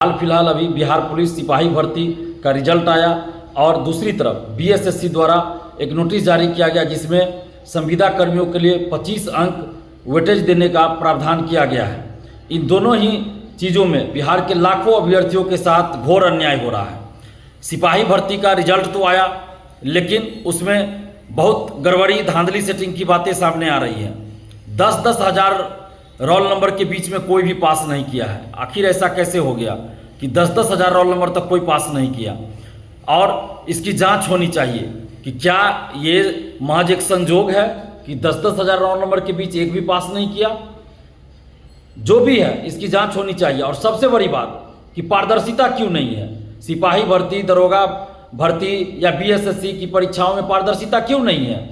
हाल फिलहाल अभी बिहार पुलिस सिपाही भर्ती का रिजल्ट आया और दूसरी तरफ बीएसएससी द्वारा एक नोटिस जारी किया गया जिसमें संविदा कर्मियों के लिए 25 अंक वेटेज देने का प्रावधान किया गया है। इन दोनों ही चीज़ों में बिहार के लाखों अभ्यर्थियों के साथ घोर अन्याय हो रहा है। सिपाही भर्ती का रिजल्ट तो आया लेकिन उसमें बहुत गड़बड़ी धांधली सेटिंग की बातें सामने आ रही हैं। 10-10 हज़ार रोल नंबर के बीच में कोई भी पास नहीं किया है। आखिर ऐसा कैसे हो गया कि 10-10 हज़ार रोल नंबर तक कोई पास नहीं किया? और इसकी जांच होनी चाहिए कि क्या ये महज एक संजोग है कि 10-10 हज़ार रोल नंबर के बीच एक भी पास नहीं किया। जो भी है इसकी जांच होनी चाहिए। और सबसे बड़ी बात कि पारदर्शिता क्यों नहीं है? सिपाही भर्ती, दरोगा भर्ती या बीएसएससी की परीक्षाओं में पारदर्शिता क्यों नहीं है?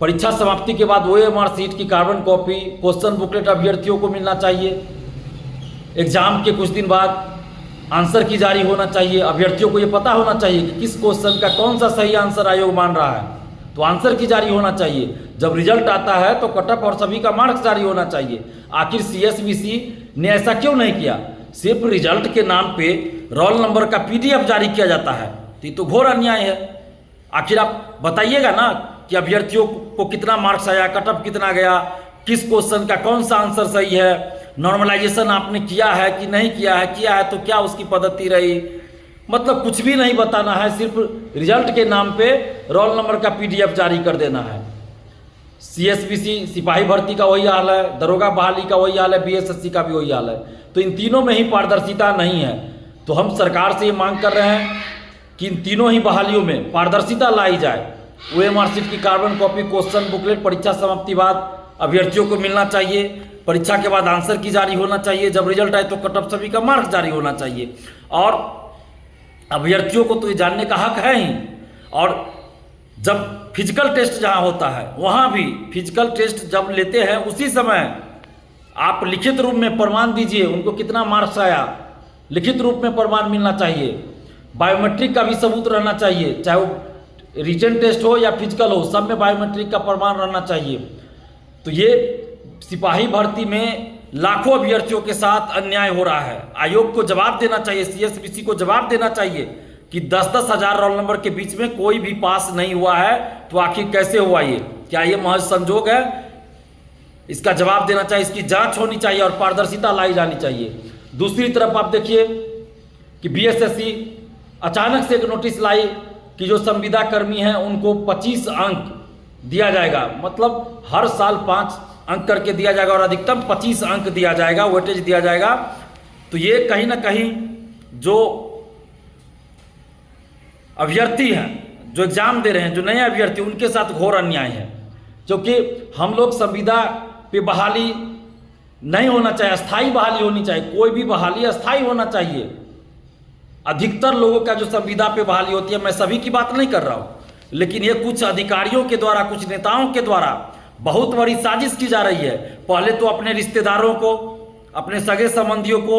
परीक्षा समाप्ति के बाद ओएमआर सीट की कार्बन कॉपी, क्वेश्चन बुकलेट अभ्यर्थियों को मिलना चाहिए। एग्जाम के कुछ दिन बाद आंसर की जारी होना चाहिए। अभ्यर्थियों को ये पता होना चाहिए कि किस क्वेश्चन का कौन सा सही आंसर आयोग मान रहा है, तो आंसर की जारी होना चाहिए। जब रिजल्ट आता है तो कटअप और सभी का मार्क्स जारी होना चाहिए। आखिर सीएसबीसी ने ऐसा क्यों नहीं किया? सिर्फ रिजल्ट के नाम पे रोल नंबर का पीडीएफ जारी किया जाता है, तो ये तो घोर अन्याय है। आखिर आप बताइएगा ना कि अभ्यर्थियों को कितना मार्क्स आया, कटअप कितना गया, किस क्वेश्चन का कौन सा आंसर सही है, नॉर्मलाइजेशन आपने किया है कि नहीं किया है तो क्या उसकी पद्धति रही। मतलब कुछ भी नहीं बताना है, सिर्फ रिजल्ट के नाम पे रोल नंबर का पीडीएफ जारी कर देना है। सीएसबीसी सिपाही भर्ती का वही हाल है, दरोगा बहाली का वही हाल है, बीएसएससी का भी वही हाल है। तो इन तीनों में ही पारदर्शिता नहीं है। तो हम सरकार से ये मांग कर रहे हैं कि इन तीनों ही बहालियों में पारदर्शिता लाई जाए। ओएमआर सीट की कार्बन कॉपी, क्वेश्चन बुकलेट परीक्षा समाप्ति बाद अभ्यर्थियों को मिलना चाहिए। परीक्षा के बाद आंसर की जारी होना चाहिए। जब रिजल्ट आए तो कटअप सभी का मार्क्स जारी होना चाहिए। और अभ्यर्थियों को तो ये जानने का हक है ही। और जब फिजिकल टेस्ट जहां होता है वहां भी फिजिकल टेस्ट जब लेते हैं उसी समय आप लिखित रूप में प्रमाण दीजिए उनको कितना मार्क्स आया। लिखित रूप में प्रमाण मिलना चाहिए। बायोमेट्रिक का भी सबूत रहना चाहिए, चाहे वो रिटन टेस्ट हो या फिजिकल हो, सब में बायोमेट्रिक का प्रमाण रहना चाहिए। तो ये सिपाही भर्ती में लाखों अभ्यर्थियों के साथ अन्याय हो रहा है। आयोग को जवाब देना चाहिए, सीएसबीसी को जवाब देना चाहिए कि 10-10 हज़ार रोल नंबर के बीच में कोई भी पास नहीं हुआ है, तो आखिर कैसे हुआ ये? क्या ये महज संजोग है? इसका जवाब देना चाहिए, इसकी जांच होनी चाहिए और पारदर्शिता लाई जानी चाहिए। दूसरी तरफ आप देखिए कि बीएसएससी अचानक से एक नोटिस लाई कि जो संविदा कर्मी हैं उनको 25 अंक दिया जाएगा। मतलब हर साल 5 अंक करके दिया जाएगा और अधिकतम 25 अंक दिया जाएगा, वेटेज दिया जाएगा। तो ये कहीं ना कहीं जो अभ्यर्थी हैं, जो एग्जाम दे रहे हैं, जो नए अभ्यर्थी, उनके साथ घोर अन्याय है। क्योंकि हम लोग संविदा पे बहाली नहीं होना चाहिए, अस्थायी बहाली होनी चाहिए। कोई भी बहाली अस्थायी होना चाहिए। अधिकतर लोगों का जो संविदा पे बहाली होती है, मैं सभी की बात नहीं कर रहा हूँ, लेकिन ये कुछ अधिकारियों के द्वारा, कुछ नेताओं के द्वारा बहुत बड़ी साजिश की जा रही है। पहले तो अपने रिश्तेदारों को, अपने सगे संबंधियों को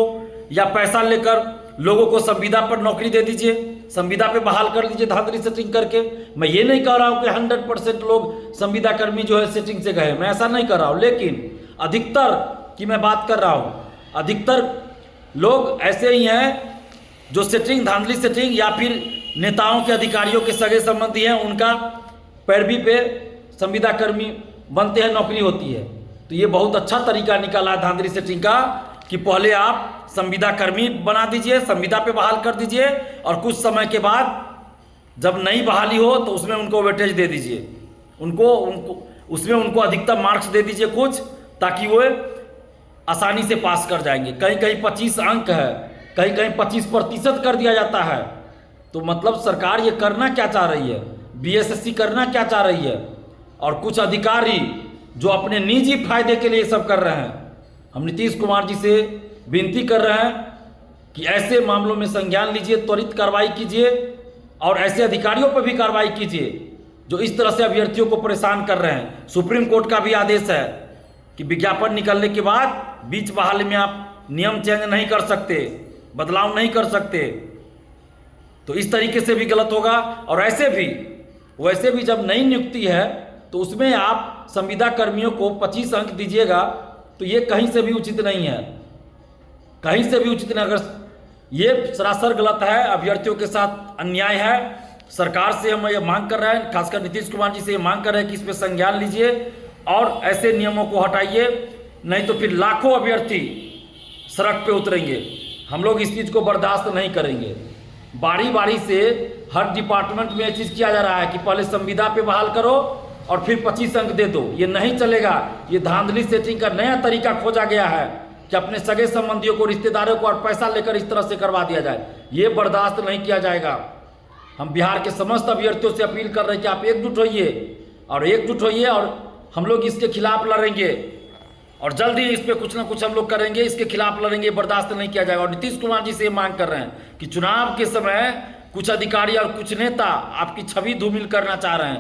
या पैसा लेकर लोगों को संविदा पर नौकरी दे दीजिए, संविदा पे बहाल कर लीजिए धांधली सेटिंग करके। मैं ये नहीं कह रहा हूँ कि 100% लोग संविदा कर्मी जो है सेटिंग से गए, मैं ऐसा नहीं कर रहा हूँ, लेकिन अधिकतर की मैं बात कर रहा हूँ। अधिकतर लोग ऐसे ही हैं जो सेटिंग, धांधली सेटिंग या फिर नेताओं के, अधिकारियों के सगे संबंधी हैं, उनका पैरवी पे संविदा कर्मी बनते हैं, नौकरी होती है। तो ये बहुत अच्छा तरीका निकाला है धांधली सेटिंग का कि पहले आप संविदा कर्मी बना दीजिए, संविदा पे बहाल कर दीजिए और कुछ समय के बाद जब नई बहाली हो तो उसमें उनको वेटेज दे दीजिए, उनको उसमें उनको अधिकतम मार्क्स दे दीजिए कुछ, ताकि वो आसानी से पास कर जाएंगे। कहीं कहीं 25 अंक है, कहीं कहीं 25% कर दिया जाता है। तो मतलब सरकार ये करना क्या चाह रही है? बीएसएससी करना क्या चाह रही है? और कुछ अधिकारी जो अपने निजी फायदे के लिए सब कर रहे हैं। हम नीतीश कुमार जी से विनती कर रहे हैं कि ऐसे मामलों में संज्ञान लीजिए, त्वरित कार्रवाई कीजिए और ऐसे अधिकारियों पर भी कार्रवाई कीजिए जो इस तरह से अभ्यर्थियों को परेशान कर रहे हैं। सुप्रीम कोर्ट का भी आदेश है कि विज्ञापन निकलने के बाद बीच बहाली में आप नियम चेंज नहीं कर सकते, बदलाव नहीं कर सकते। तो इस तरीके से भी गलत होगा। और वैसे भी जब नई नियुक्ति है तो उसमें आप संविदा कर्मियों को 25 अंक दीजिएगा, तो ये कहीं से भी उचित नहीं है, कहीं से भी उचित नहीं। अगर ये सरासर गलत है, अभ्यर्थियों के साथ अन्याय है। सरकार से हम ये मांग कर रहे हैं, खासकर नीतीश कुमार जी से ये मांग कर रहे हैं कि इस पर संज्ञान लीजिए और ऐसे नियमों को हटाइए, नहीं तो फिर लाखों अभ्यर्थी सड़क पे उतरेंगे। हम लोग इस चीज़ को बर्दाश्त नहीं करेंगे। बारी बारी से हर डिपार्टमेंट में ये चीज़ किया जा रहा है कि पहले संविदा पे बहाल करो और फिर 25 अंक दे दो। ये नहीं चलेगा। ये धांधली सेटिंग का नया तरीका खोजा गया है कि अपने सगे संबंधियों को, रिश्तेदारों को और पैसा लेकर इस तरह से करवा दिया जाए। ये बर्दाश्त नहीं किया जाएगा। हम बिहार के समस्त अभ्यर्थियों से अपील कर रहे हैं कि आप एकजुट होइए और हम लोग इसके खिलाफ लड़ेंगे और जल्द ही इस पर कुछ ना कुछ हम लोग करेंगे, इसके खिलाफ लड़ेंगे, बर्दाश्त नहीं किया जाएगा। और नीतीश कुमार जी से ये मांग कर रहे हैं कि चुनाव के समय कुछ अधिकारी और कुछ नेता आपकी छवि धूमिल करना चाह रहे हैं।